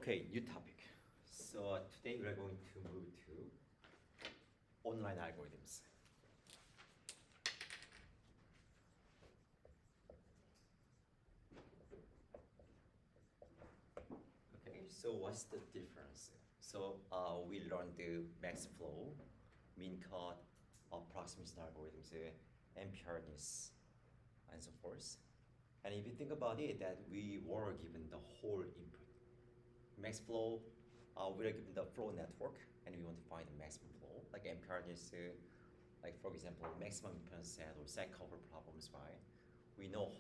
Okay, new topic. So today we are going to move to online algorithms. Okay, so what's the difference? So we learned the max flow, mean cut, approximation algorithms, NPRness, and so forth. And if you think about it, that we were given the whole input. Max flow, we are given the flow network, and we want to find the maximum flow, like NPRness, like for example, maximum impedance set or set cover problems, right? We know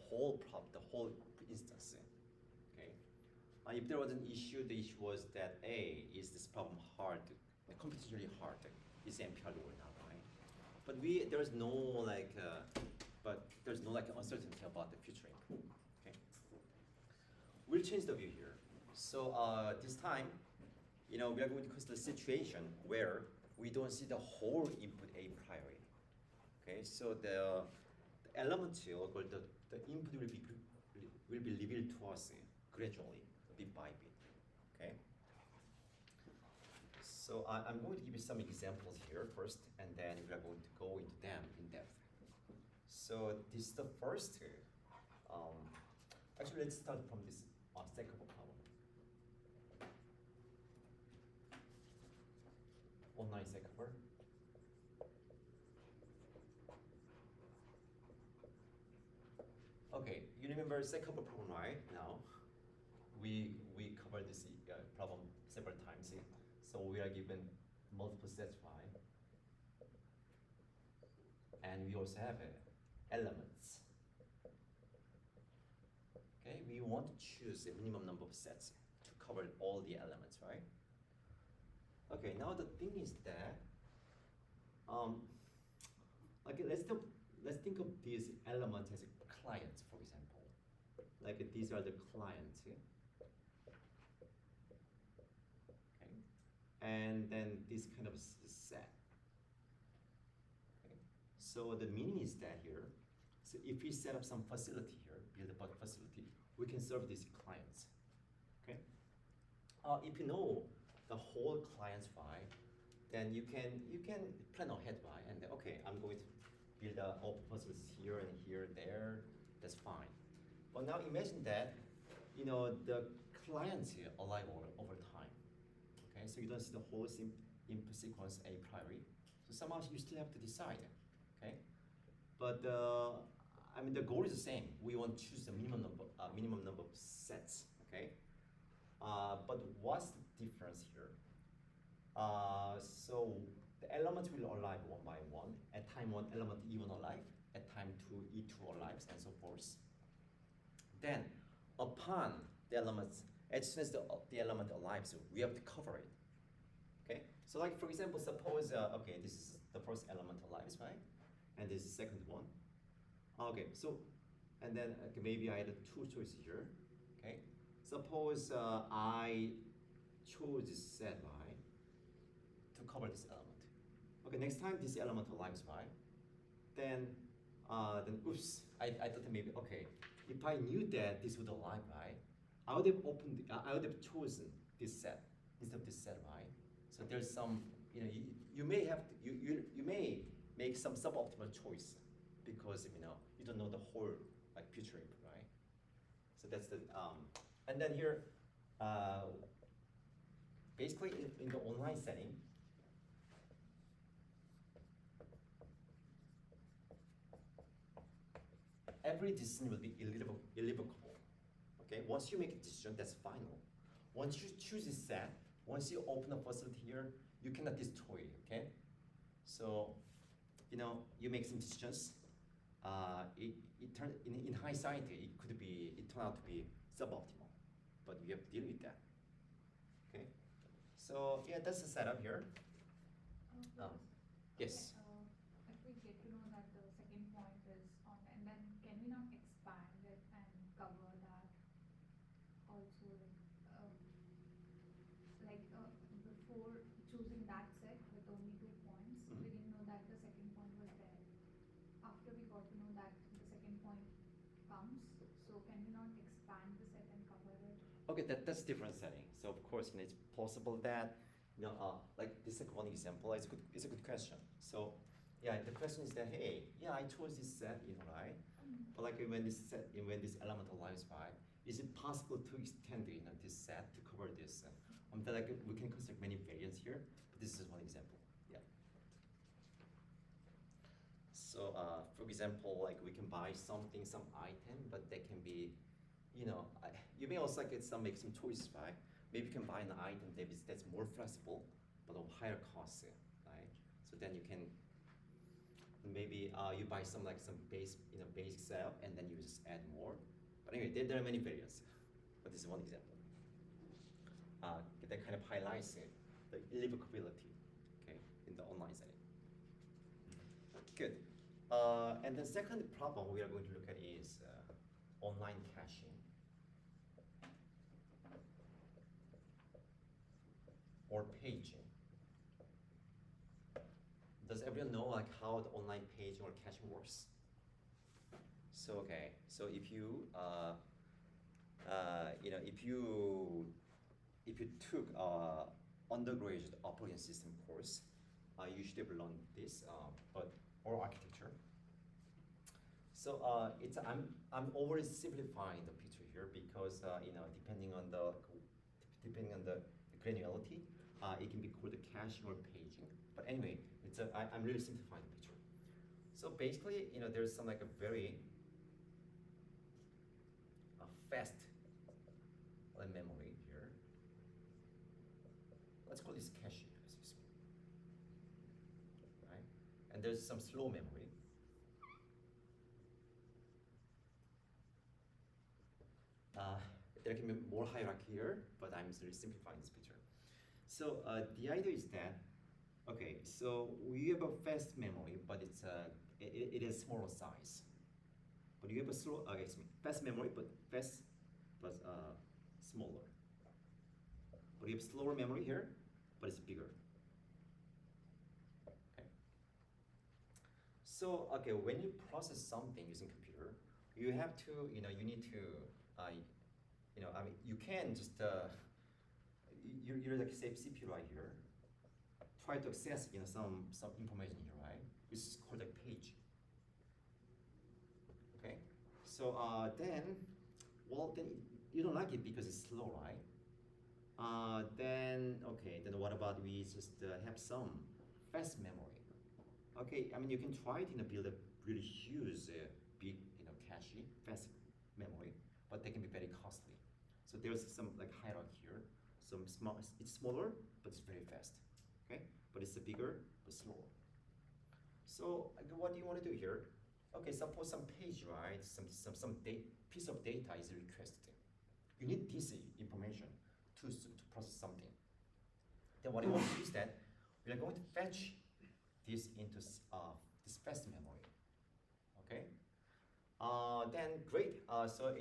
the whole instance. Okay. If there was an issue, the issue was that is this problem hard, computationally hard? Is NPR or not, right? But there's no uncertainty about the future input. Okay. We'll change the view here. So this time, we are going to consider the situation where we don't see the whole input a priori. Okay, so the element or the input will be revealed to us gradually, bit by bit. Okay. So I'm going to give you some examples here first, and then we are going to go into them in depth. So this is the first. Actually, let's start from this stackable problem. Online stackable. Okay, you remember stackable problem, right? Now, we covered this problem several times. So we are given multiple sets y, and we also have elements. Okay, we want to choose a minimum number of sets to cover all the elements, right? Okay, now the thing is that, let's think of these elements as clients, for example. Like these are the clients. Okay, and then this kind of set. Okay, so the meaning is that here. So if we set up some facility here, build a bug facility, we can serve these clients. Okay. If you know the whole client's file, then you can plan ahead, right? And then, okay, I'm going to build a open facilities here and here, there. That's fine. But now imagine that, the clients here alive over time. Okay, so you don't see the whole input sequence a priori. So somehow you still have to decide. Okay, but the goal is the same. We want to choose the minimum number of sets. Okay, but what's the difference here? So the elements will alive one by one. At time one, element E1 alive. At time two, E2 alive, and so forth. Then, upon the elements, as soon as the element alives, we have to cover it. Okay. So, like for example, suppose okay, this is the first element alive, right? And this is the second one. Okay. So, and then maybe I had two choices here. Okay. Suppose I chose this set y to cover this element. Okay, next time this element alives y, then oops, I thought maybe, okay, if I knew that this would alive y, I would have chosen this set instead of this set y. So there's some, you may have to, you may make some suboptimal choice because you don't know the whole future input, right? So that's the and then here, basically in the online setting, every decision will be irrevocable. Okay, once you make a decision, that's final. Once you choose a set, once you open a facility here, you cannot destroy it. Okay, so you make some decisions. In hindsight, it turned out to be suboptimal, but we have to deal with that. Okay, so yeah, that's the setup here. Yes. If we get to know that the second point is on, and then can we not expand it and cover that also? Before choosing that set with only 2 points, we didn't know that the second point was there. After we got to know that the second point comes, so can we not expand the set and cover it? Okay, that's different setting. So of course, it's possible that, like this is one example. It's a good question. So yeah, the question is that, hey, yeah, I chose this set, right? But like when this element aligns by, is it possible to extend, this set to cover this? That like we can consider many variants here, but this is one example. Yeah. So for example, like we can buy something, some item, but they can be, you may also make some choices, right? Maybe you can buy an item that's more flexible, but of higher cost, right? So then you can maybe you buy some base, basic setup, and then you just add more. But anyway, there are many variants, but this is one example. That kind of highlights the livability, okay, in the online setting. Good. And the second problem we are going to look at is online caching or paging. Does everyone know like how the online paging or caching works? So okay, so if you if you took undergraduate operating system course, you should have learned this, or architecture. So I'm oversimplifying the picture here because depending on the granularity, it can be called the caching or paging. But anyway, I'm really simplifying the picture. So basically, there's some like a very fast memory here. Let's call this caching, as you see, right? And there's some slow memory. There can be more hierarchy here, but I'm really simplifying this picture. So the idea is that, okay, so we have a fast memory, but it is smaller size. But you have a fast memory, but smaller. But you have slower memory here, but it's bigger. Okay. So okay, when you process something using computer, you have to, you need to, you can just you're like say CPU right here. Try to access, some information here, right? This is called a page. Okay. So then you don't like it because it's slow, right? Then what about we just have some fast memory? Okay, you can try to build a really huge, big, cache, fast memory, but they can be very costly. So there's some like hierarchy here. It's smaller, but it's very fast. Okay, but it's bigger but slower. So what do you want to do here? Okay, suppose some page, right? Some piece of data is requested. You need this information to process something. Then what you want to do is that we are going to fetch this into this fast memory. Okay. Then great. So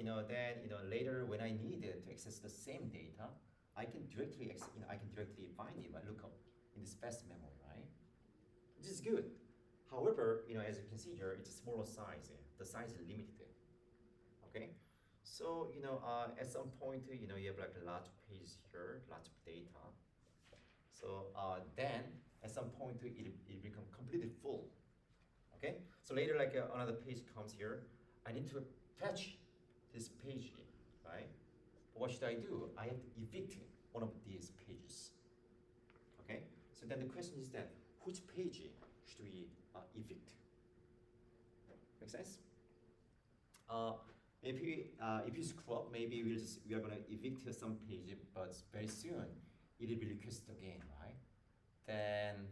later when I need to access the same data, I can directly find it by lookup in this fast memory, right? This is good. However, as you can see here, it's a smaller size. The size is limited. Okay. So at some point, you have like a large page here, lots of data. So then at some point it becomes completely full. Okay. So later, like another page comes here, I need to fetch this page, right? What should I do? I have to evict one of these pages. Okay. So then the question is that which page should we evict? Make sense? If you screw up, maybe we are gonna evict some page, but very soon it will be requested again, right? Then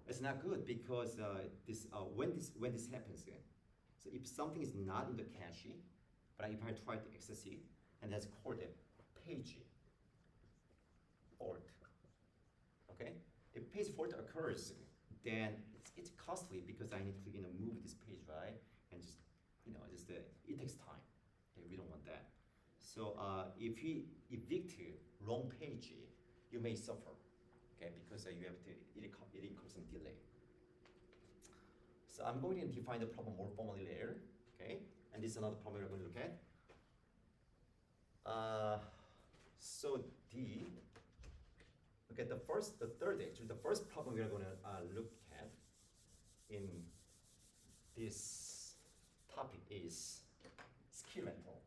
it's not good because when this happens, so if something is not in the cache, but if I try to access it, and that's called a page fault. Okay, if page fault occurs, then it's costly because I need to move this page, right, and just it takes time. Okay, we don't want that. So if you evict wrong page, you may suffer. Okay, because it incurs some delay. So I'm going to define the problem more formally later. Okay, and this is another problem we're going to look at. the first problem we are going to look at in this topic is ski rental.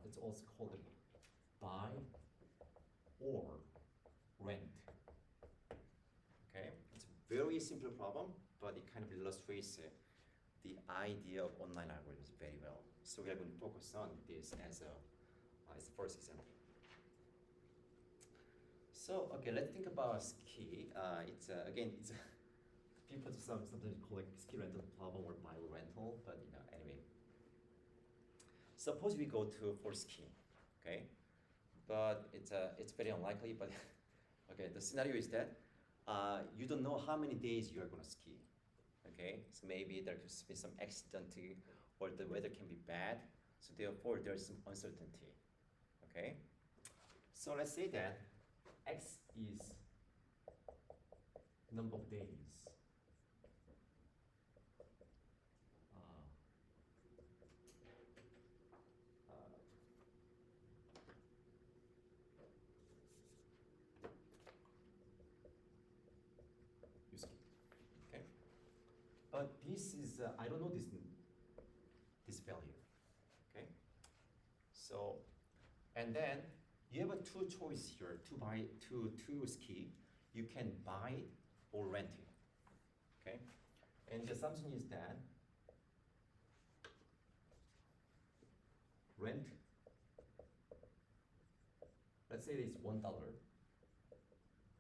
It's also called buy or rent. Okay, it's a very simple problem, but it kind of illustrates the idea of online algorithms very well. So we are going to focus on this as the first example. So okay, let's think about ski. It's again, it's people sometimes call it ski rental problem or buy rental, but anyway. Suppose we go for skiing, okay, but it's very unlikely. But okay, the scenario is that you don't know how many days you are going to ski. Okay, so maybe there could be some accident or the weather can be bad, so therefore there's some uncertainty. Okay, so let's say that X is number of days. You ski. Okay, but this is I don't know this value. Okay, so and then you have two choice here to ski. You can buy it or rent it. Okay, and the assumption is that rent, let's say it's $1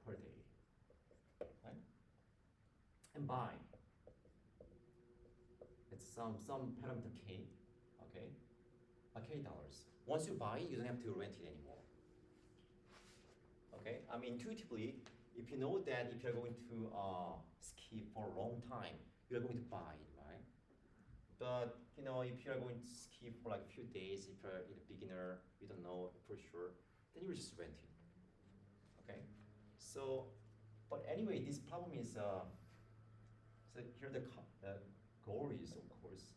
per day, right? And buy, it's some parameter k, okay, $k. Once you buy, you don't have to rent it anymore. Okay, I mean intuitively, if you know that if you're going to ski for a long time, you're going to buy it, right? But if you're going to ski for like a few days, if you're a beginner, you don't know for sure, then you just rent it. Okay, so but anyway, this problem is so here the goal is of course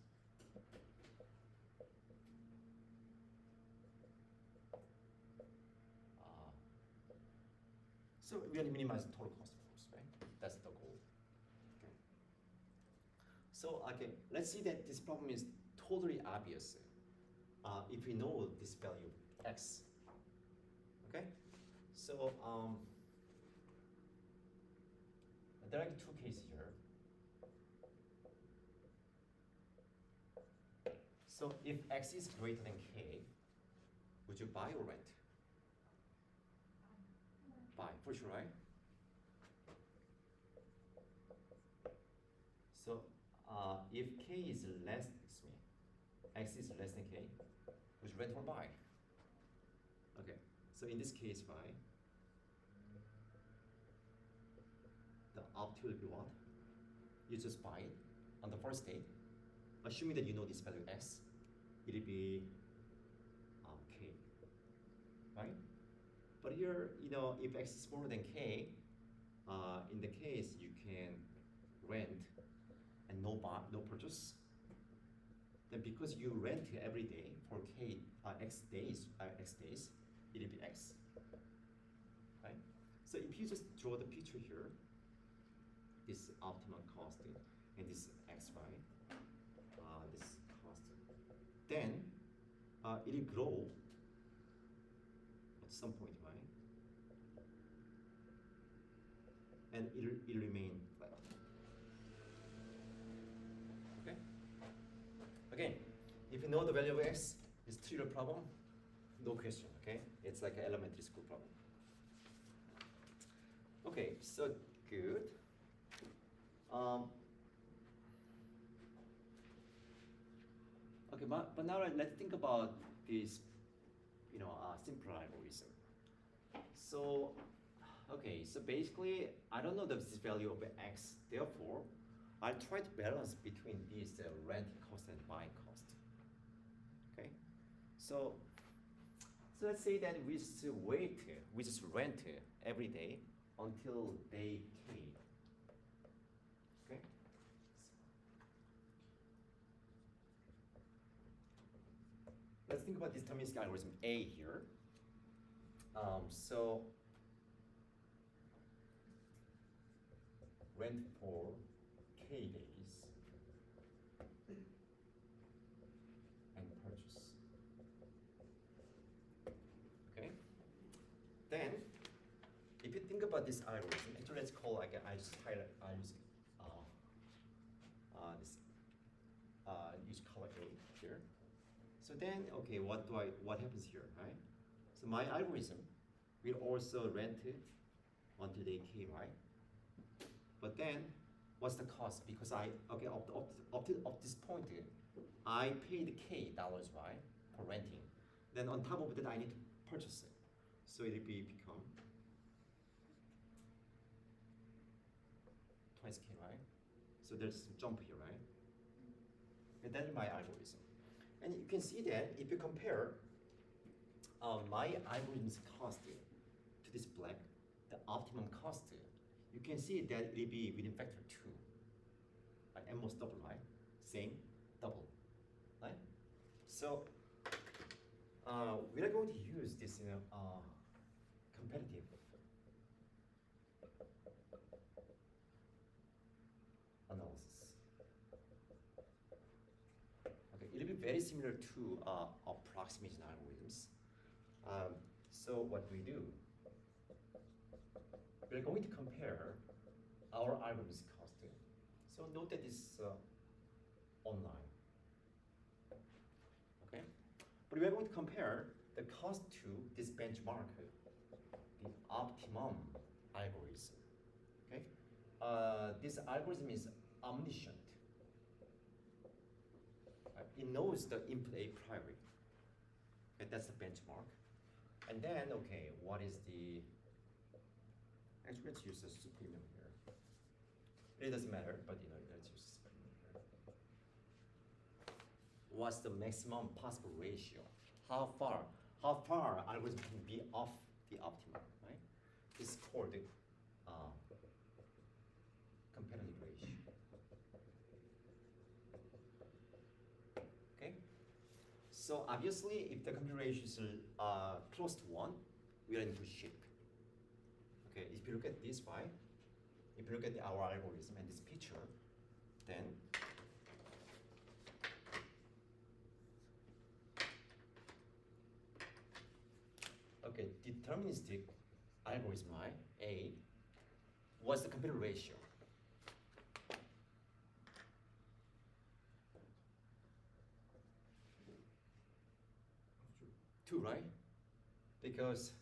so we want to minimize the total cost, of course, right? That's the goal. Okay. So okay, let's see that this problem is totally obvious if we know this value x. Okay, so there are two cases here. So if x is greater than k, would you buy or rent? Buy, for sure, right? So if k is less, x is less than k, would you rent or buy? Okay, so in this case, right, the option will be what? You just buy it on the first date, assuming that you know this value x, it'll be k, right? But here, if x is smaller than k, in the case you can rent and no purchase. Then because you rent every day for x days, it'll be x, right? So if you just draw the picture here, this optimum cost and this x, right? This cost, then it'll grow at some point, right? And it'll remain flat. Okay. Again, if you know the value of x is trivial problem, no question. Okay, it's like an elementary school problem. Okay, so good. Okay, but now let's think about this, simple algorithm. So, okay, so basically, I don't know this value of x. Therefore, I'll try to balance between these rent cost and buy cost. Okay, so let's say that we just rent every day until day k. Okay. Let's think think about deterministic algorithm A here. So rent for K days and purchase. Okay. Then, if you think about this algorithm, actually let's call like I just highlight I use this use color A here. So then, okay, what happens here, right? So my algorithm will also rent it until day K, right? But then, what's the cost? Because up to this point, I paid K dollars, right, for renting. Then on top of that, I need to purchase it. So it'll become twice K, right? So there's a jump here, right? And that's my algorithm. And you can see that if you compare my algorithm's cost to this black, the optimum cost, you can see that it will be within factor 2. Like almost double, right? Same, double, right? So we are going to use this competitive analysis. Okay, it'll be very similar to approximation algorithms. So what we do, we're going to compare our algorithm's cost. So note that it's online. Okay, but we are going to compare the cost to this benchmark, the optimum algorithm. Okay, this algorithm is omniscient. It knows the input a priori. Okay, that's the benchmark. And then, okay, what is the, actually let's use a supremum here. It doesn't matter, but let's use supremum here. What's the maximum possible ratio? How far algorithm can be off the optimum, right? This is called the competitive ratio. Okay? So obviously, if the competitive ratios are close to 1, we are in good shape. Okay, if you look at this, right? If you look at our algorithm and this picture, then okay, deterministic algorithm A, what's the competitive ratio? 2, right? Because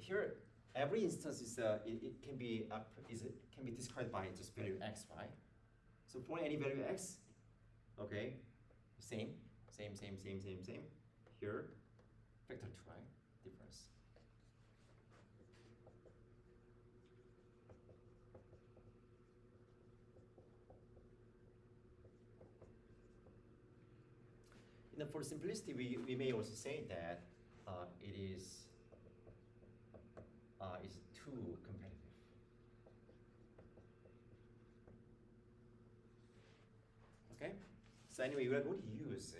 here every instance is it can be described by just value x, right? So for any value x, okay, same. Here, factor 2, right? Difference. For simplicity, we may also say that it is too competitive. Okay. So anyway, we are going to use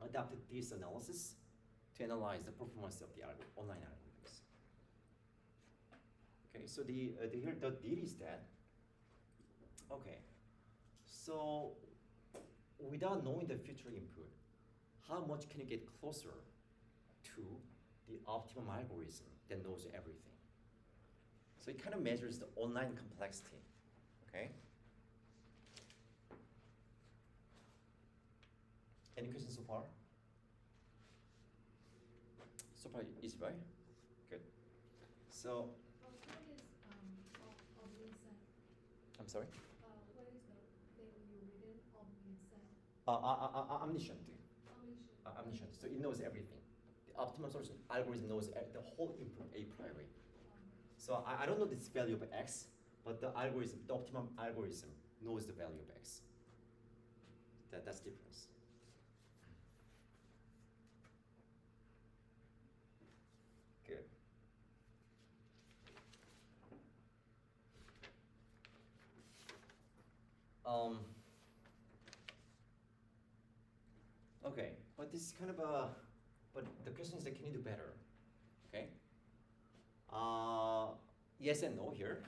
adapted this analysis to analyze the performance of the online algorithms. Okay. So the deal is that okay. So without knowing the future input, how much can you get closer to the optimum algorithm that knows everything? So it kind of measures the online complexity, okay? Any questions so far? So far, easy, right? Good. So, What is omniscient? I'm sorry? What is the value within omniscient? Omniscient. Omniscient. Omniscient. So it knows everything. The optimal solution algorithm knows the whole input a priori. So I don't know this value of x, but the optimum algorithm knows the value of x. That's the difference. Good. Okay. but this is kind of a, but the question is that can you do better? Okay. Yes and no here.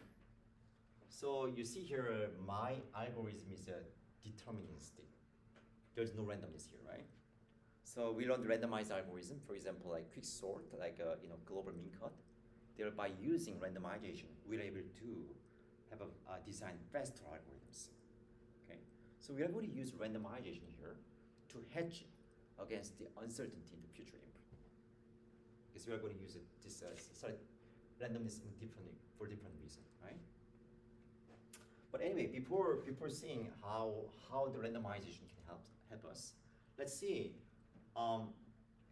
So you see here, my algorithm is a deterministic. There's no randomness here, right? So we learned randomized algorithm, for example, like quick sort, like global min cut. Thereby using randomization, we're able to have a design faster algorithms. Okay, so we are going to use randomization here to hedge against the uncertainty in the future input. Because we are going to use this randomness for different reasons, right? But anyway, before seeing how the randomization can help us, let's see.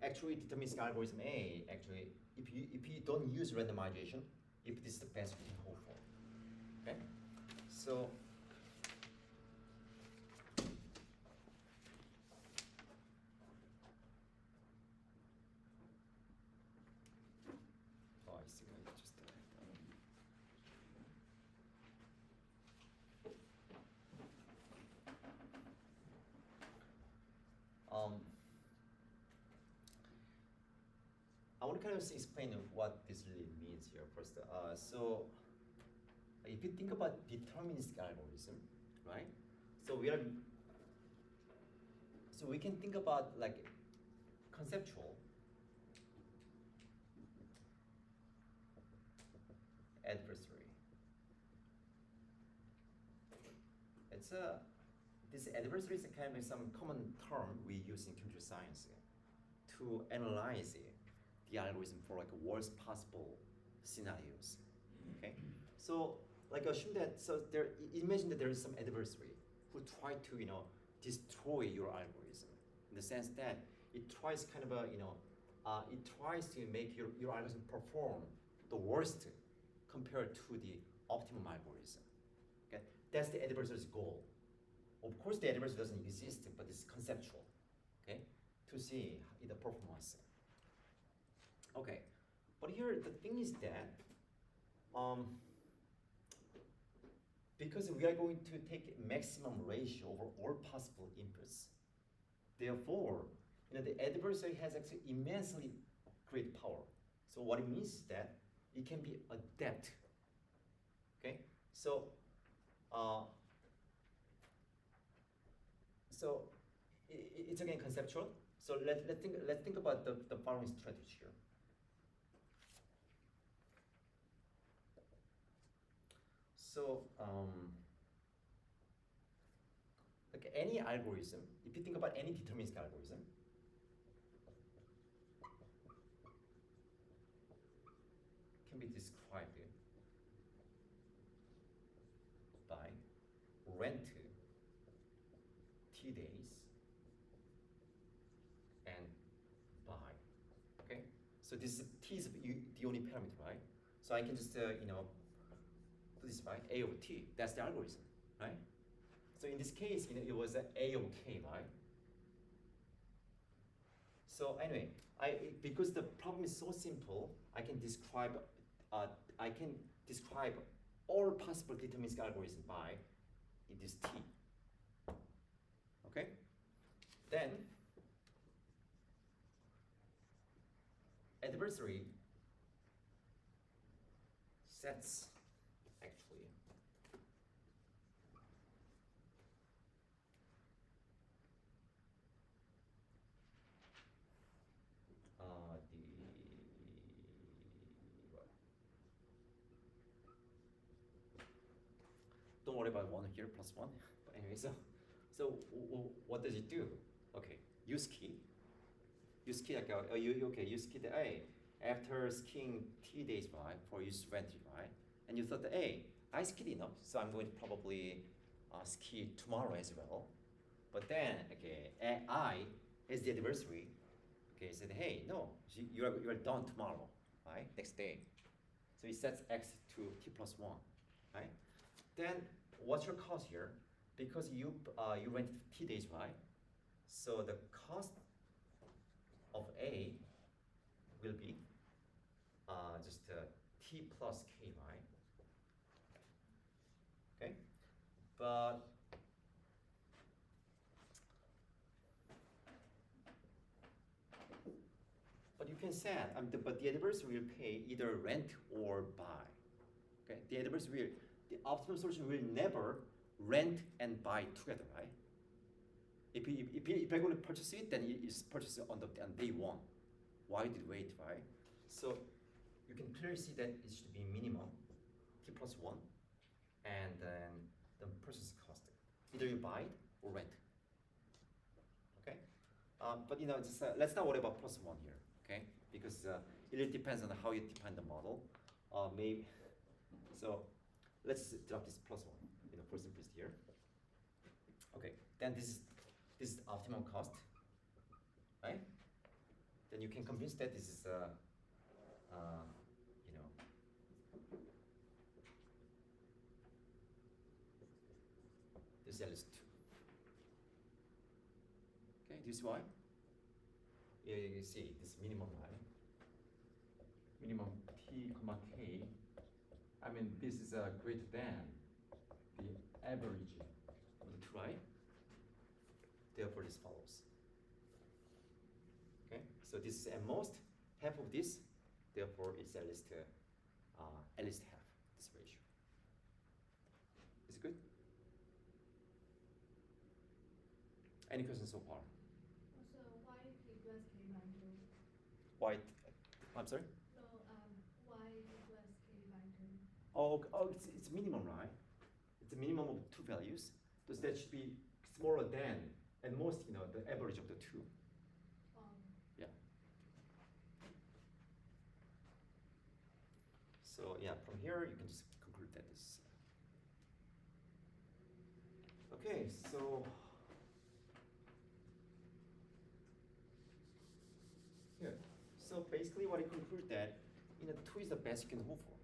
Actually, deterministic algorithm A. Actually, if you don't use randomization, if this is the best we can hope for. Okay, so. Oh, I see. I just I want to kind of explain what this really means here first. So if you think about deterministic algorithm, right? So we can think about like conceptual adversary. It's this adversary is kind of some common term we use in computer science to analyze the algorithm for like worst possible scenarios. Okay, so like assume that imagine that there is some adversary who try to destroy your algorithm in the sense that it tries kind of it tries to make your algorithm perform the worst compared to the optimum algorithm. Okay, that's the adversary's goal. Of course, the adversary doesn't exist, but it's conceptual. Okay, to see the performance. Okay, but here the thing is that because we are going to take maximum ratio over all possible inputs, therefore, the adversary has actually immensely great power. So what it means is that it can be adept. Okay, so it's again conceptual. So let's think about the following strategy here. So like any algorithm, if you think about any deterministic algorithm, can be described by rent t days and by. Okay, so this t is the only parameter, right? So I can just put this by a over t. That's the algorithm, right? So in this case, it was a over k, right? So anyway, because the problem is so simple, I can describe all possible deterministic algorithms by this t. Okay. Then adversary sets actually don't worry about 1 here plus 1. But anyway, so what does it do? Okay, you ski like you ski the A after skiing t days by for you went right, and you thought that hey, I skied enough, so I'm going to probably ski tomorrow as well. But then okay, I as the adversary said hey no, you're done tomorrow, right, next day. So it sets x to t plus 1, right? Then what's your cost here? Because you rented t days, right? So the cost of A will be just t plus k, right? Okay, but can set, but the adversary will pay either rent or buy. Okay, the optimum solution will never rent and buy together, right? If you're going to purchase it, then it is purchased on day one. Why did wait, right? So you can clearly see that it should be minimum t plus 1, and then the purchase cost. Either you buy it or rent. Okay, but just, let's not worry about plus 1 here. Okay, because it really depends on how you define the model. Maybe so. Let's drop this plus 1. For simplicity here. Okay, then this is optimum cost, right? Then you can convince that this is this is at least 2. Okay, this is why. Yeah, you see this minimum, right? Minimum t comma k. I mean, this is greater than the average of the two, right? Therefore, this follows. Okay, so this is at most half of this. Therefore, it's at least half this ratio. Is it good? Any questions so far? So why t plus k by 2? Why? I'm sorry. No, why t plus k by 2? Oh, it's minimum, right? It's a minimum of 2 values. So that should be smaller than, at most, the average of the 2. Yeah. So yeah, from here you can just conclude that this. Okay, so here. So basically, what I conclude that 2 is the best you can hope for.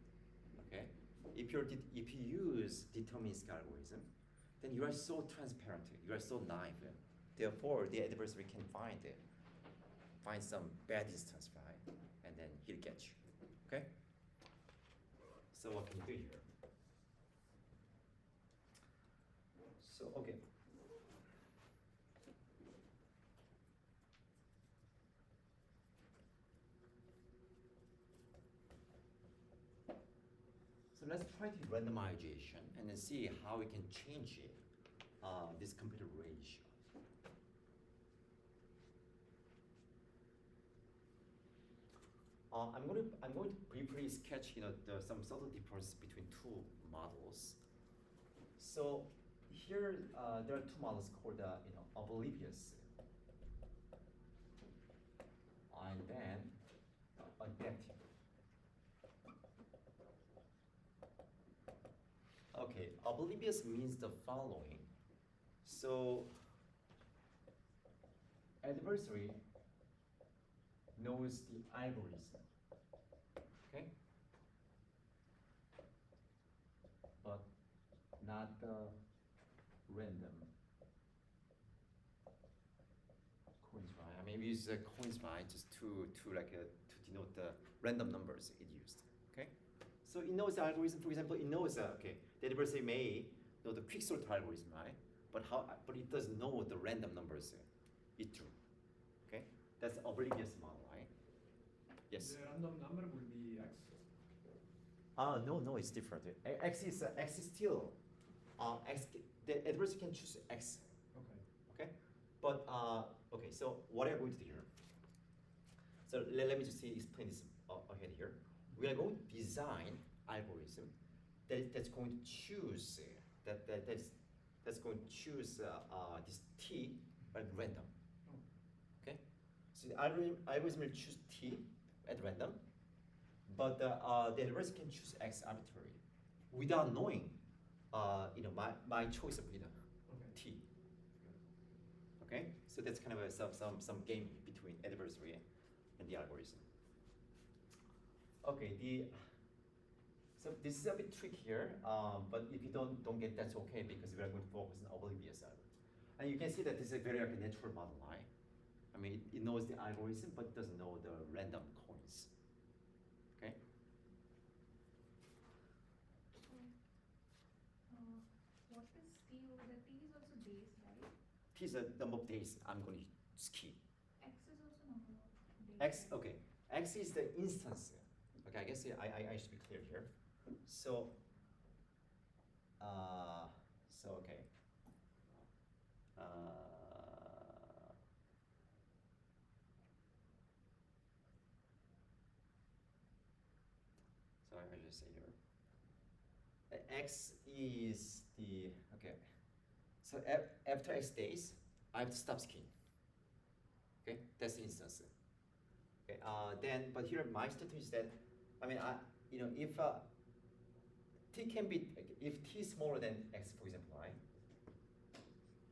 Okay, if you use deterministic algorithm, then you are so transparent, you are so naive. Therefore, the adversary can find some bad instance, right? And then he'll get you. Okay. So what can you do here? So okay. So let's try to randomization and then see how we can change it, this computer ratio. I'm going to briefly sketch some subtle difference between 2 models. So here there are 2 models called oblivious and then adaptive. Okay, oblivious means the following. So adversary knows the algorithm. Okay? But not the random coins, right? I mean, we use coins, right, just to denote the random numbers it used. Okay? So it knows the algorithm. For example, it knows the adversary may know the quicksort algorithm, right? But it doesn't know the random numbers it drew. Okay? That's oblivious model, right? Yes. The random number will be x. No, it's different. X is still x. The adversary can choose x. Okay. Okay, but okay. So what I'm going to do here. So let me just explain this ahead here. We are going to design algorithm that's going to choose that's going to choose this t at random. Okay, so the algorithm will choose t at random, but the adversary can choose x arbitrarily without knowing my choice of t. Okay, so that's kind of some game between adversary and the algorithm. Okay, so this is a bit tricky here, but if you don't get, that's okay, because we are going to focus on oblivious algorithm. And you can see that this is a very natural model, right? I mean, it knows the algorithm, but it doesn't know the random coins. Okay. What is T over there? T is also days, right? T is the number of days I'm going to ski. X is also number of days. X, okay. X is the instance. Okay, I guess I should be clear here. So, okay. So I just say here. X is the, okay. So after X days, I have to stop skiing. Okay, that's the instance. Okay, then, but here my statement is that, I mean, if t can be, if t is smaller than x, for example,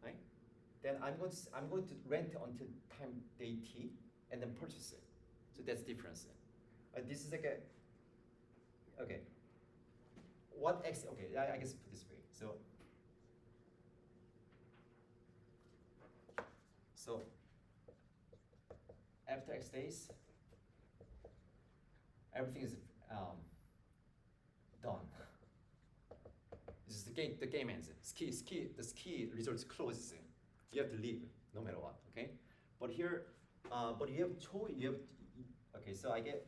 right? Then I'm going to rent until time day t, and then purchase it. So that's the difference. This is like a, okay. What x? Okay, I guess put this way. So after x days, everything is done. This is the game. The game ends. The ski resort closes. You have to leave no matter what. Okay, but here, but you have choice. Okay. So I get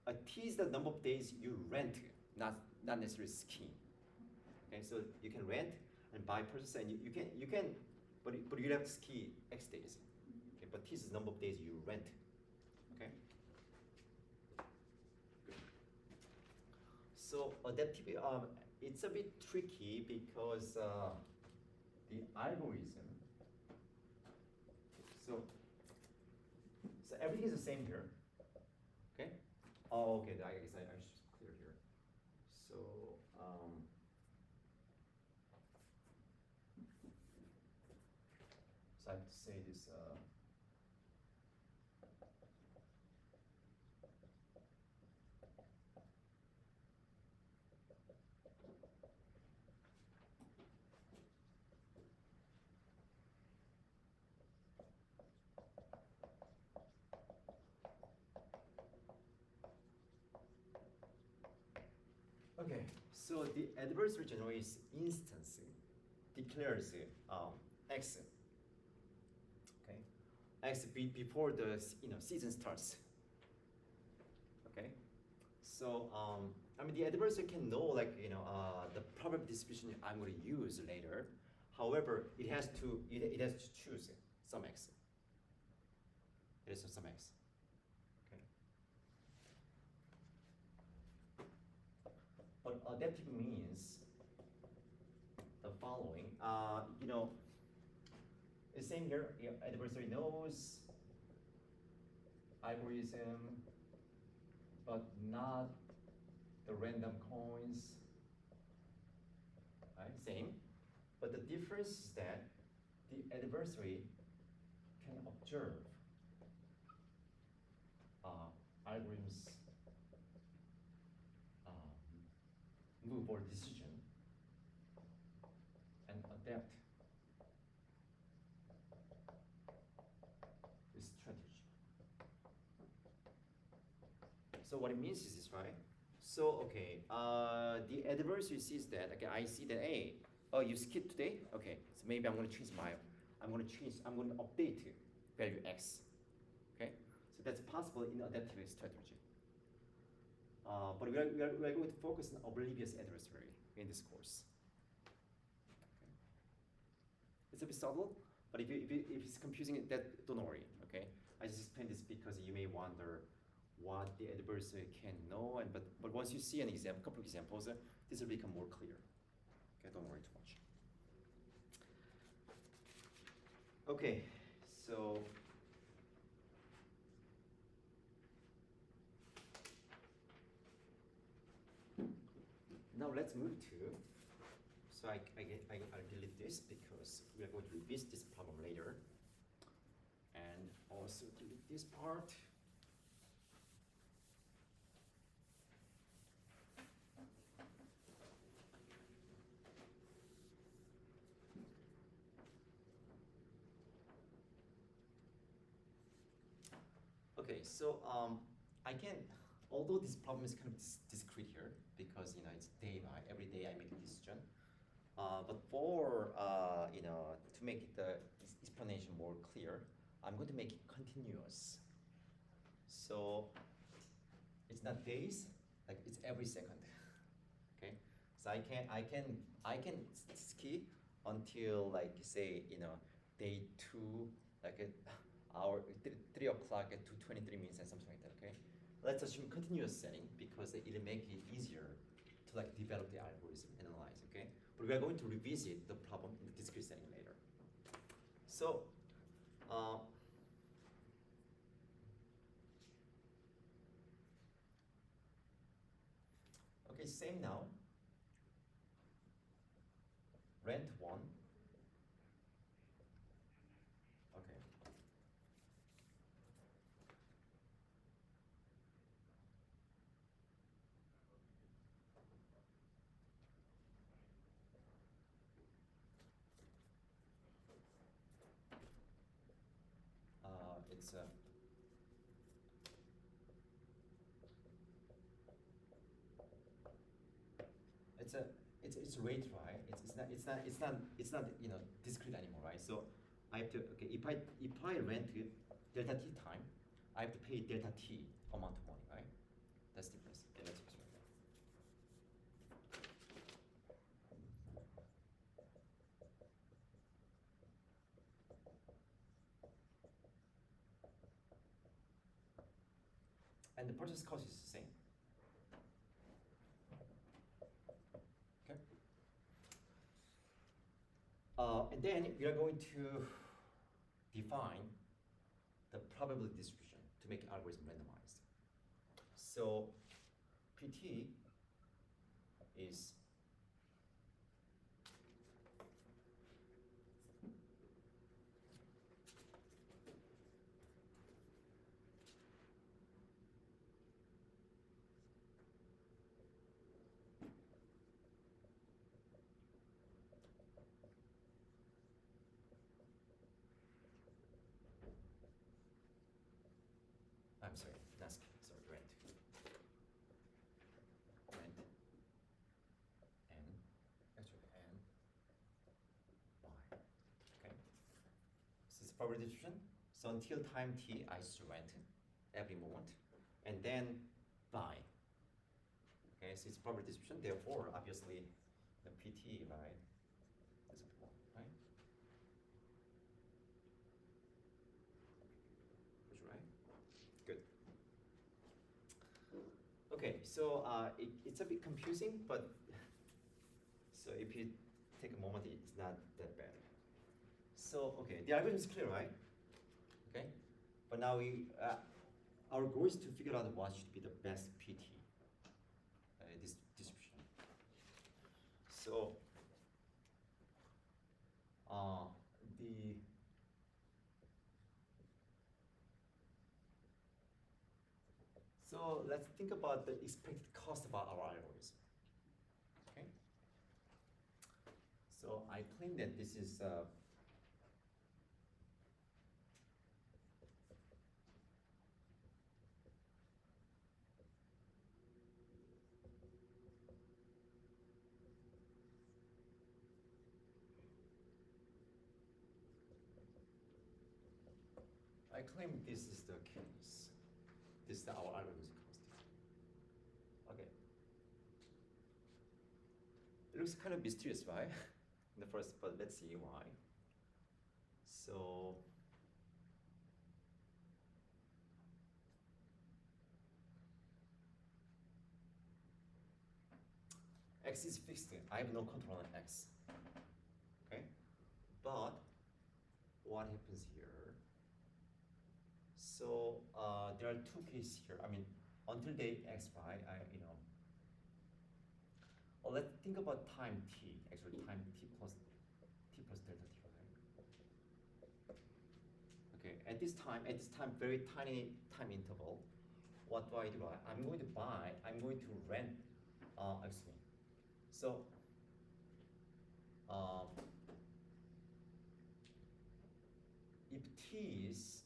a t is the number of days you rent, not necessarily skiing. Okay, so you can rent and buy purchase, and you can, but you have to ski x days. Okay, but t is the number of days you rent. Okay. So adaptive, it's a bit tricky because the algorithm. So everything is the same here. Okay. Oh, okay. I guess I should clear here. So so I have to say this. Okay, so the adversary generates instance, declares x. Okay, x before the season starts. Okay, so I mean the adversary can know the probability distribution I'm going to use later. However, it has to choose some x. It is some x. But adaptive means the following. The same here. Adversary knows algorithm, but not the random coins. Right? Same. But the difference is that the adversary can observe algorithms move or decision and adapt this strategy. So what it means is this, right? So okay, the adversary sees that. Okay, I see that. Hey, oh, you skipped today. Okay, so maybe I'm going to update value x. Okay, so that's possible in adaptive strategy. But we are going to focus on oblivious adversary in this course. Okay. It's a bit subtle, but if it's confusing, don't worry. Okay, I just explained this because you may wonder what the adversary can know, but once you see a couple of examples, this will become more clear. Okay, don't worry too much. Okay, so. Now let's move to, so I'll delete this because we are going to revisit this problem later. And also delete this part. Okay, so I can, although this problem is kind of discrete here because it's day by every day I make a decision, but for to make the explanation more clear, I'm going to make it continuous. So it's not days, like it's every second. Okay, so I can ski until like say day 2, like at hour 3 o'clock at 2:23 and something like that. Okay, let's assume continuous setting because it'll make it easier to like develop the algorithm, analyze. Okay, but we are going to revisit the problem in the discrete setting later. So. Okay, same now. Rent 1. Okay. It's a it's a it's rate, right? It's not discrete anymore, right? So I have to, okay, if I rent it delta t time, I have to pay delta t amount of money, right? That's the difference. Okay, let's fix right now. And the purchase cost is the same. Okay. And then we are going to define the probability distribution to make algorithm randomized. So PT is I'm sorry, not ski, sorry, rent. Rent n, actually n by. Okay. So it's probability distribution. So until time t, I just rent every moment, and then by. Okay, so it's probability distribution. Therefore, obviously, the PT, right, is 1, right? Which right? Good. Okay, so it's a bit confusing, but so if you take a moment, it's not that bad. So okay, the algorithm is clear, right? Okay, but now our goal is to figure out what should be the best PT this distribution. So the so let's think about the expected cost of our algorithm. Okay. So I claim that this is I claim this is the case. This is our algorithm cost. Okay. It looks kind of mysterious, right? In the first, but let's see why. So x is fixed. I have no control on x. Okay, but what happens here? So there are 2 cases here. I mean, until day x, right? Well, let's think about time t. Actually, time t plus delta t, right? Okay, at this time, very tiny time interval. What do? I'm going to rent. Excuse me. So if t is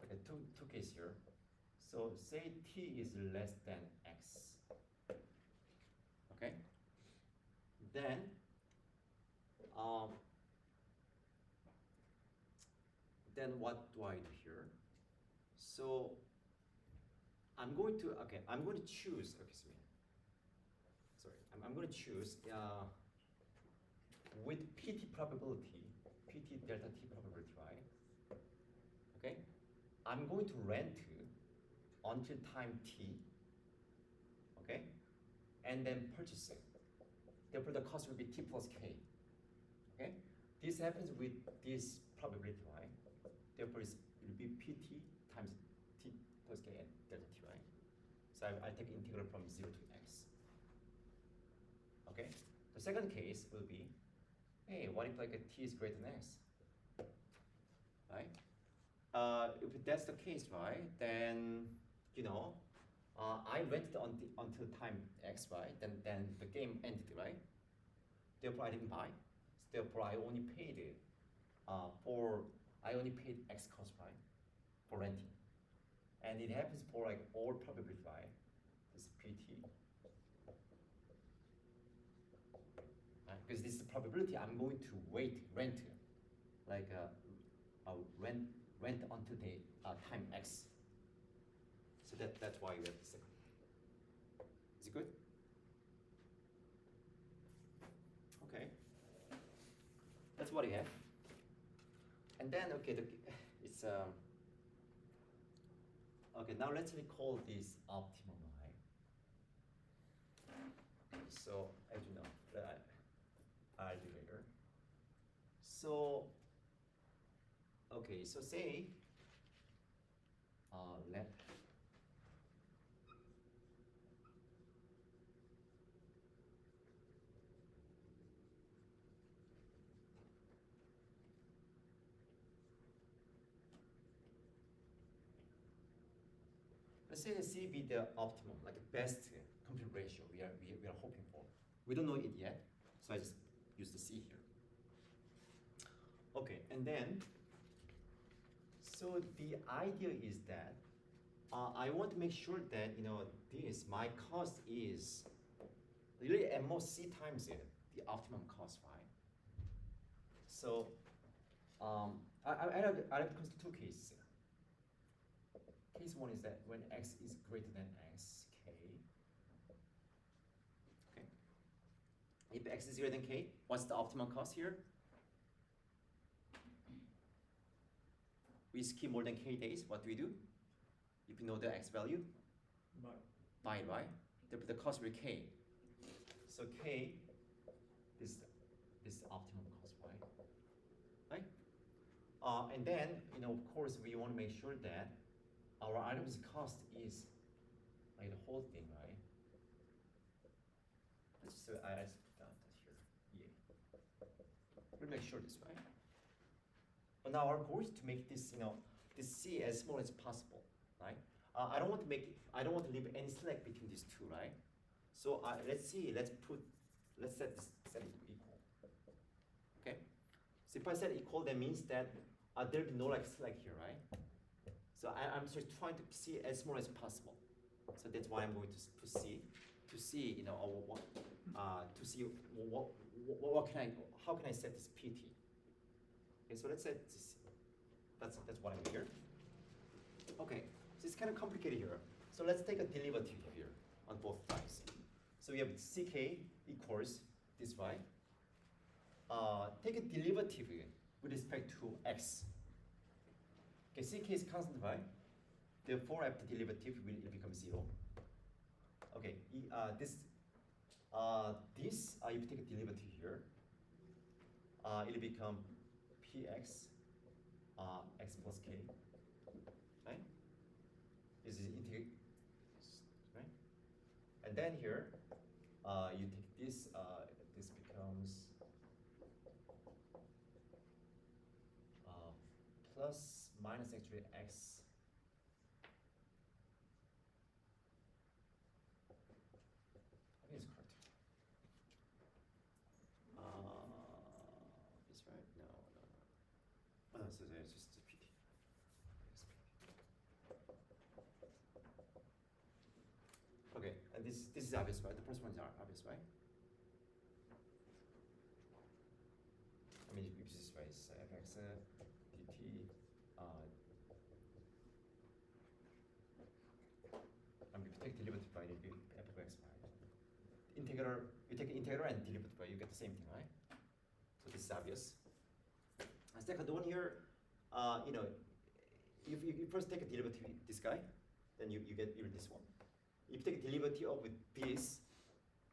okay, two cases here. So say t is less than x. Okay. Then what do I do here? So I'm going to choose. Okay, I'm going to choose with pt probability, pt delta t probability, right? Okay, I'm going to rent until time t. Okay, and then purchase it. Therefore, the cost will be t plus k. Okay, this happens with this probability, right? Therefore, it will be pt times t plus k and delta t, right? So I take integral from 0 to x. Okay, the second case will be, hey, what if like a t is greater than x, right? If that's the case, right, then I rented until time x, right? Then the game ended, right? Therefore, I didn't buy. Therefore, I only paid x cost, right, for renting. And it happens for like all probability, right? This pt, right? Because this is the probability I'm going to rent, like rent until the time x. So that's why we have the second. Is it good? Okay. That's what we have. And then it's okay. Now let's recall this optimum, right? So as you know, I'll do later. So okay, so say let's say the C be the optimum, like the best compute ratio we are hoping for. We don't know it yet, so I just use the C here. Okay, and then so the idea is that I want to make sure that my cost is really at most C times it, the optimum cost, right? So I have to consider two cases. Case one is that when x is greater than x, k. Okay. If x is greater than k, what's the optimum cost here? We ski more than k days. What do we do? If you know the x value, buy it, right? The cost will be k. So k, this is the optimum cost, right? Right? And then of course we want to make sure that our items cost is like the whole thing, right? Let's just I just put down that here. Yeah. We'll make sure this, right? But now our goal is to make this this C as small as possible, right? I don't want to leave any slack between these two, right? So let's set it to equal. Okay. So if I set equal, that means that there'll be no like slack here, right? So I'm just trying to see as small as possible. So that's why I'm going to see to see how can I set this PT? Okay, so let's set this. That's what I'm here. Okay, so it's kind of complicated here. So let's take a derivative here on both sides. So we have ck equals this, right? Take a derivative with respect to x. Okay, ck is constant, right? Therefore, after derivative, it becomes 0. Okay, this if you take a derivative here, it'll become px x plus k, right? This is integrate, right? And then here, you take this. This becomes plus minus actually x. I think it's correct. Is right? No. Oh, so it's just a PT. this is obvious, right? The first one is obvious, right? I mean, if this way, it's fx dt. I mean, if you take derivative by, it will be f of x by. Integral, you take integral and derivative by, you get the same thing, right? So this is obvious. And second one here, you know, if you first take a derivative of this guy, then you get even this one. If you take a derivative of this,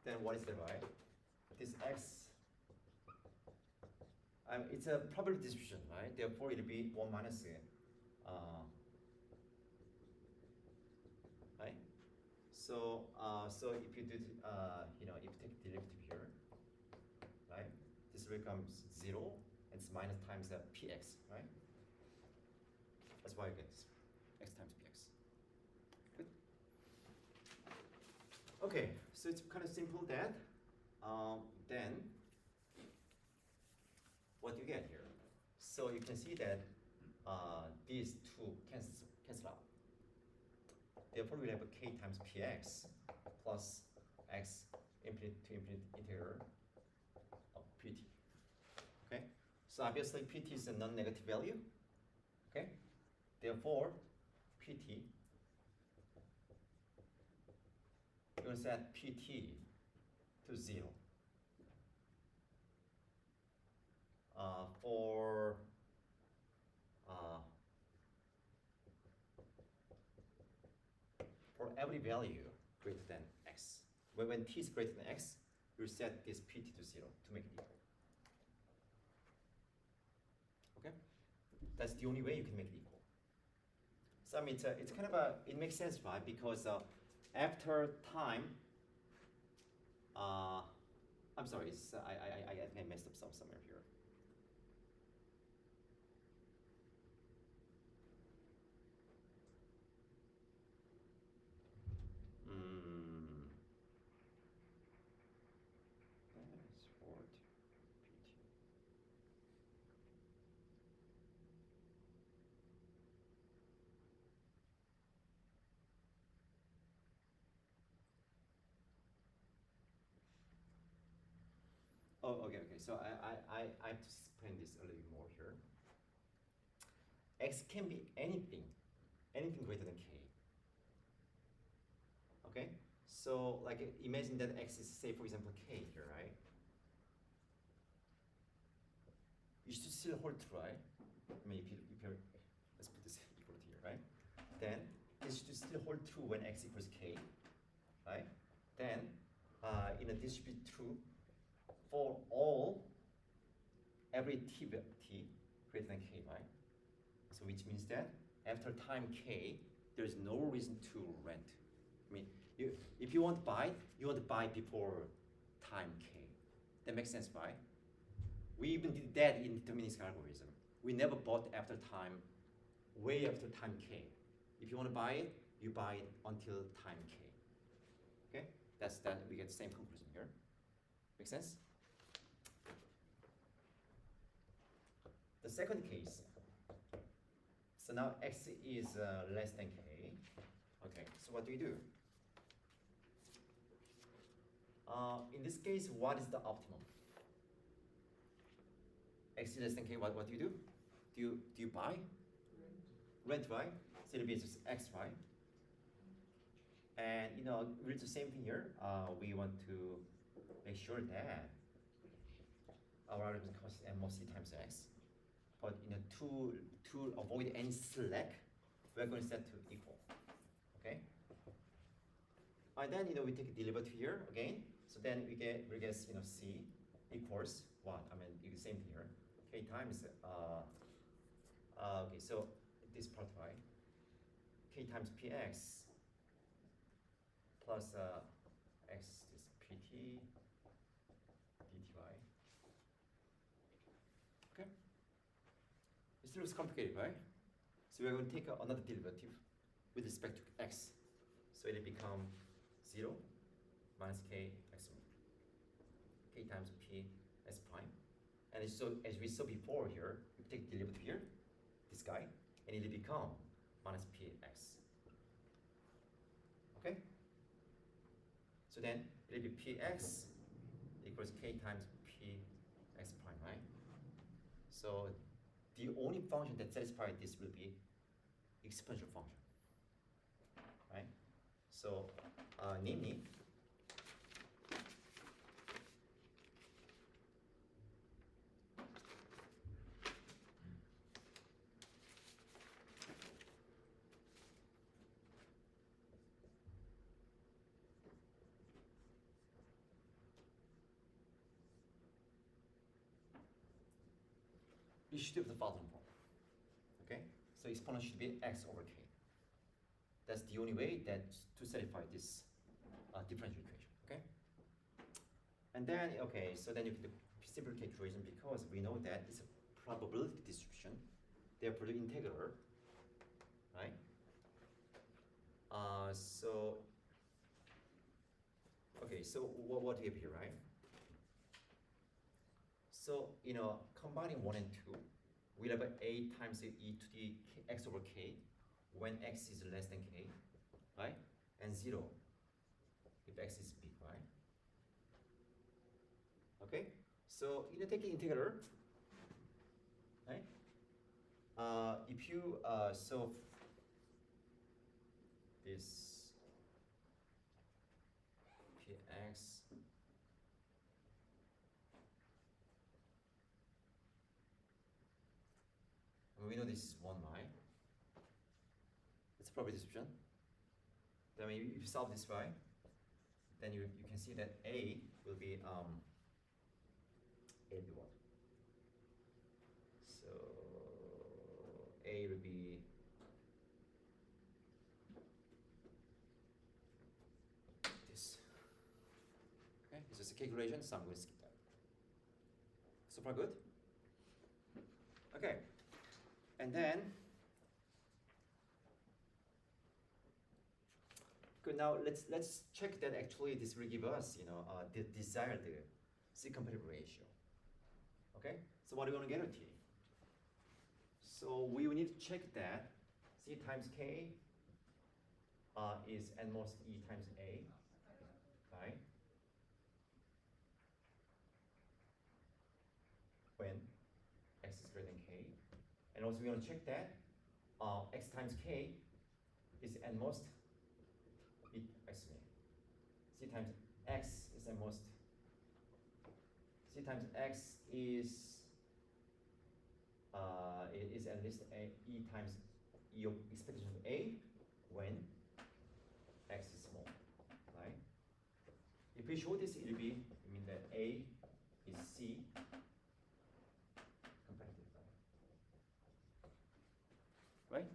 then what is that, right? This x, it's a probability distribution, right? Therefore, it'll be 1 minus right? So, so if you do, you know, if you take derivative here, right? This becomes 0, and it's minus times px, right? That's why you get this, x times px. Good. Okay, so it's kind of simple that. Then, what you get here? So you can see that these two cancel out. Therefore, we have a k times px plus x infinite to infinite integral of pt. Okay, so obviously pt is a non-negative value. Okay, therefore pt, you're going to set pt to 0 for every value greater than x. When t is greater than x, you set this pt to 0 to make it equal. Okay, that's the only way you can make it equal. So I mean, it's kind of it makes sense, right? Because after time, I'm sorry, it's, I think I messed up somewhere here. That's for PT. Oh, okay. So I have to explain this a little bit more here. X can be anything greater than k. Okay, so like imagine that x is, say, for example, k here, right? You should still hold true, right? I mean, if you let's put this equal to here, right? Then this should still hold true when x equals k, right? Then, this should be true for every t greater than k, right? So which means that after time k, there's no reason to rent. I mean, if you want to buy, you want to buy before time k. That makes sense, right? We even did that in deterministic algorithm. We never bought after time, way after time k. If you want to buy it, you buy it until time k. Okay? That's that. We get the same conclusion here. Make sense? The second case. So now x is less than k. Okay, so what do you do? In this case, what is the optimum? X is less than k, what do you do? Do you buy? Rent, right? So it'll be just x, right? And we'll do the same thing here. We want to make sure that our algorithm costs m of c times x. But to avoid any slack, we're going to set to equal. Okay? And then we take a derivative here again. So then we get c equals what? I mean, you do the same thing here. K times okay, so this part, right? K times px plus x is pt dt. Okay. It still looks complicated, right? So we're going to take another derivative with respect to x. So it'll become 0 minus k x k times p s prime. And so as we saw before here, we take derivative here, this guy, and it'll become minus px. Okay? then it will be px equals k times px prime, right? So the only function that satisfies this will be exponential function, right? So namely, it should have the following form. Okay, so exponent should be x over k. That's the only way that to satisfy this differential equation. Okay, and then so then you can do simple calculation because we know that it's a probability distribution. Therefore, the integral, right? So what do you have here, right? So combining 1 and 2, we'll have a times e to the x over k when x is less than k, right? And 0 if x is big, right? Okay, so take the integral, right? If you solve this px we know this is 1, right? It's a probability distribution. Then if you solve this way, then you can see that a will be what? So a will be this. Okay, it's just a calculation, so I'm going to skip that. So far good? Okay, and then good. Now let's check that actually this will give us the desired C compatible ratio. Okay, so what are we going to get at T? So we will need to check that C times K is at most E times A, right? When x is greater than K. And also we're going to check that x times K is at most, C times x is at most, C times x is at least E times E of expectation of A when x is small, right? If we show this, it will be, that A is C competitive, right?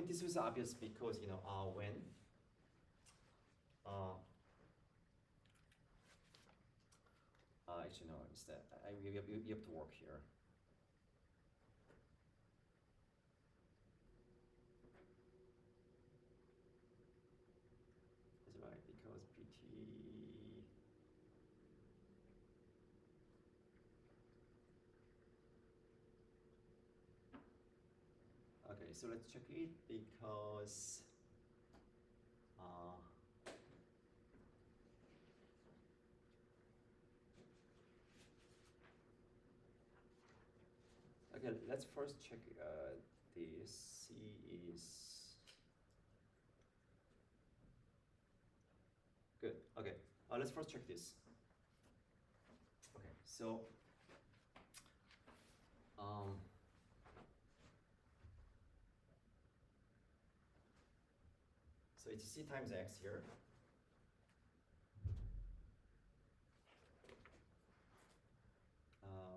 This was obvious because when actually no, it's that we have to work here. That's right, because PT. Okay, so let's check it because okay, let's first check the C is good. Okay, let's first check this. Okay, so so it's C times X here.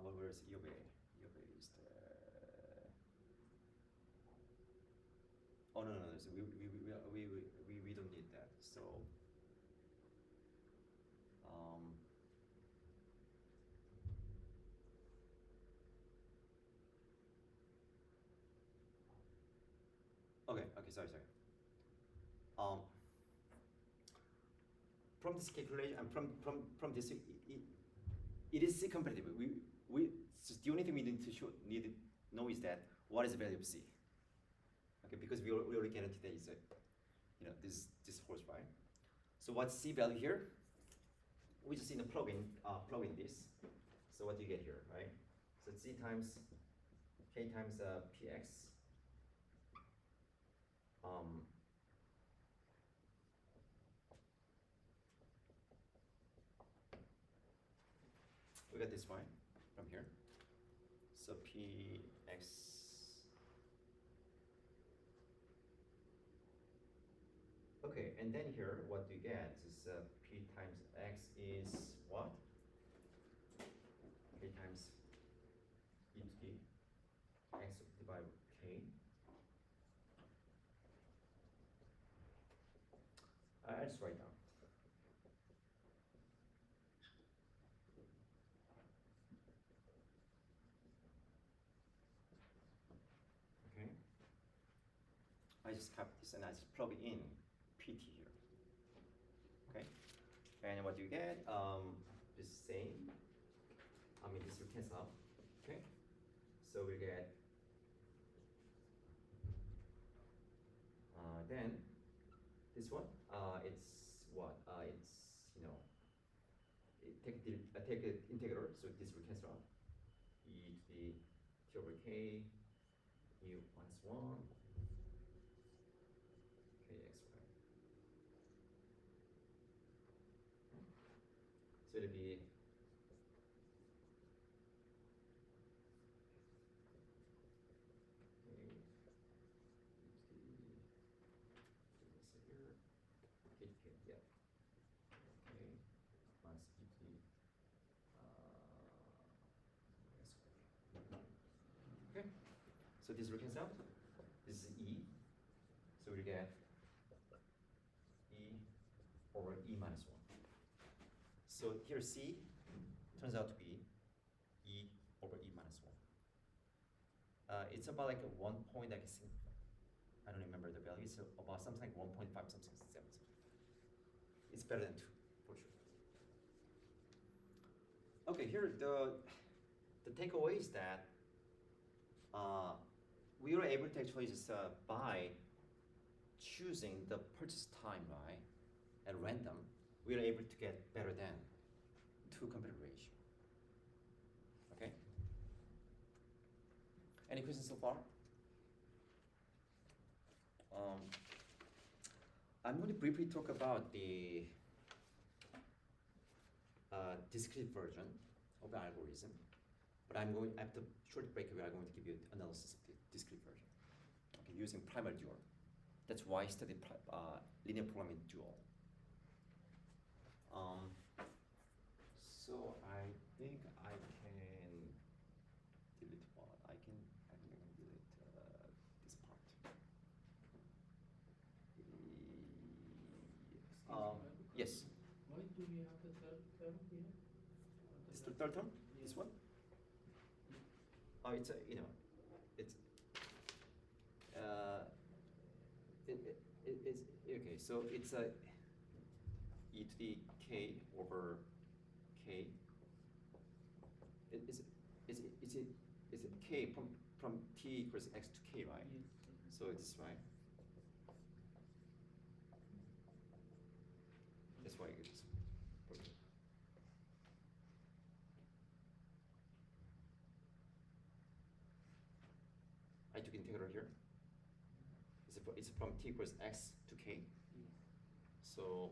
Where is E of A? E of A is the. Oh no. So we don't need that. So okay. Sorry. From this calculation and from this, it is C compatible. So the only thing we need to know is that what is the value of C. Okay, because we already guaranteed that it's this holds, right? So what's C value here? We just need to plug in this. So what do you get here, right? So C times K times PX. We got this one from here. So PX. Okay, and then here, what do you get? Is P times X is what? K times E to the X divided by K. I just write down. Okay. I just copy this and I just plug in PT here. Okay. And what do you get? The same. I mean, this will cancel out. Okay. So we get. Then this one. It's what? It's take the integral. So this will cancel out. E to the t over k. E minus 1. Kxy. So it'll be okay. So this reckons out. This is E. So we get E over E minus 1. So here C turns out to be E over E minus 1. It's about like a 1 point, I guess. I don't remember the value. So about something like 1.5 something 7. It's better than 2 for sure. Okay, here the takeaway is that we were able to actually just by choosing the purchase time, right, at random, we were able to get better than 2 competitor ratio. Okay. Any questions so far? I'm going to briefly talk about the discrete version of the algorithm, but I'm going, after short break, we are going to give you analysis of the discrete version, okay, using primal dual. That's why I studied linear programming dual. So I think I can delete one. I think I can delete this part. Yes. Why do we have the third term here? This the third term? Yeah. This one? Oh, it's a, it's it's okay. So it's a e to the k over k. Is it k from t equals x to k, right? Yes. So it's right. That's why it is. I took integral here. It's from t equals x to k. Yes. So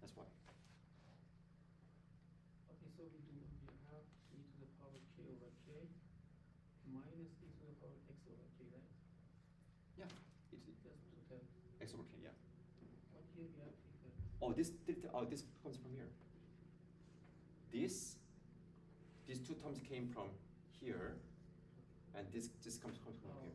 that's why. Okay, so we have e to the power k over k minus e to the power x over k, right? Yeah. It's Just to tell. x over k. Yeah. What here we have here? Oh, this comes from here. These 2 terms came from here, and this comes from Oh, here.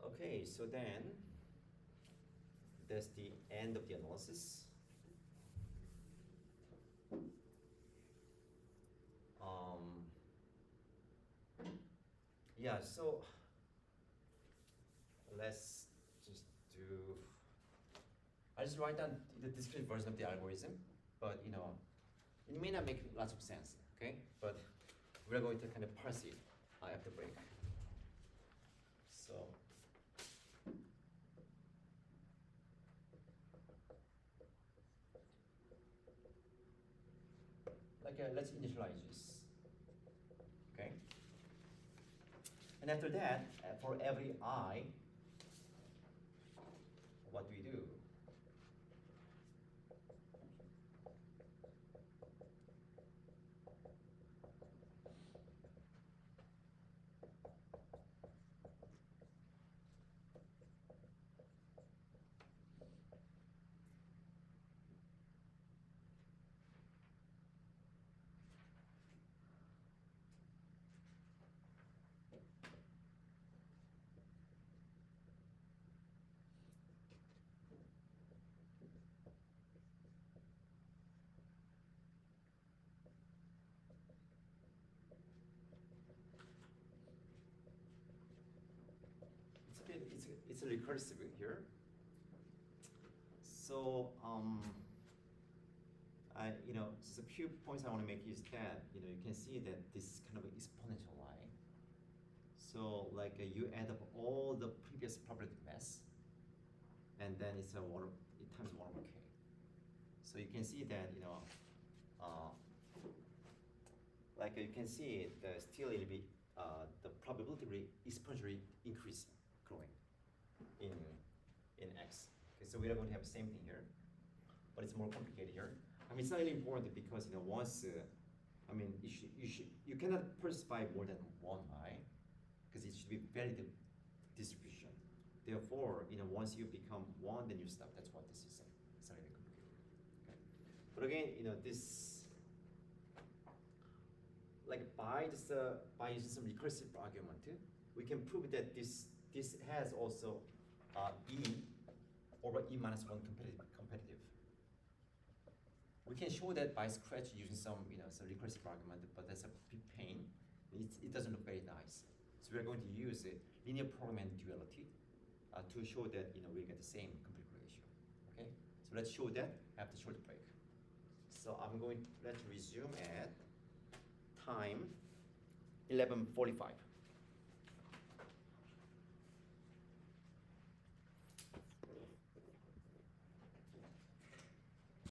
Okay, so then that's the end of the analysis. Yeah, so let's just do. I just write down the discrete version of the algorithm, but it may not make lots of sense, okay? But we're going to kind of parse it after break. So okay, let's initialize this. Okay. And after that, for every I, what do we do? It's a recursive here. So just a few points I want to make is that you can see that this is kind of an exponential line. So like you add up all the previous probability mass, and then it's a it times 1/k. So you can see that like you can see the still it'll be the probability rate exponentially increasing, growing in X. Okay, so we are going to have the same thing here, but it's more complicated here. I mean, it's not really important because once I mean you cannot specify more than one I, because it should be valid distribution. Therefore, once you become one, then you stop. That's what this is saying. It's not really complicated. Okay, but again, this like by using some recursive argument, we can prove that this has also E over E minus 1 competitive. We can show that by scratch using some recursive argument, but that's a big pain. It doesn't look very nice. So we're going to use a linear programming duality to show that we get the same complete ratio. Okay, so let's show that after short break. So let's resume at time 11:45.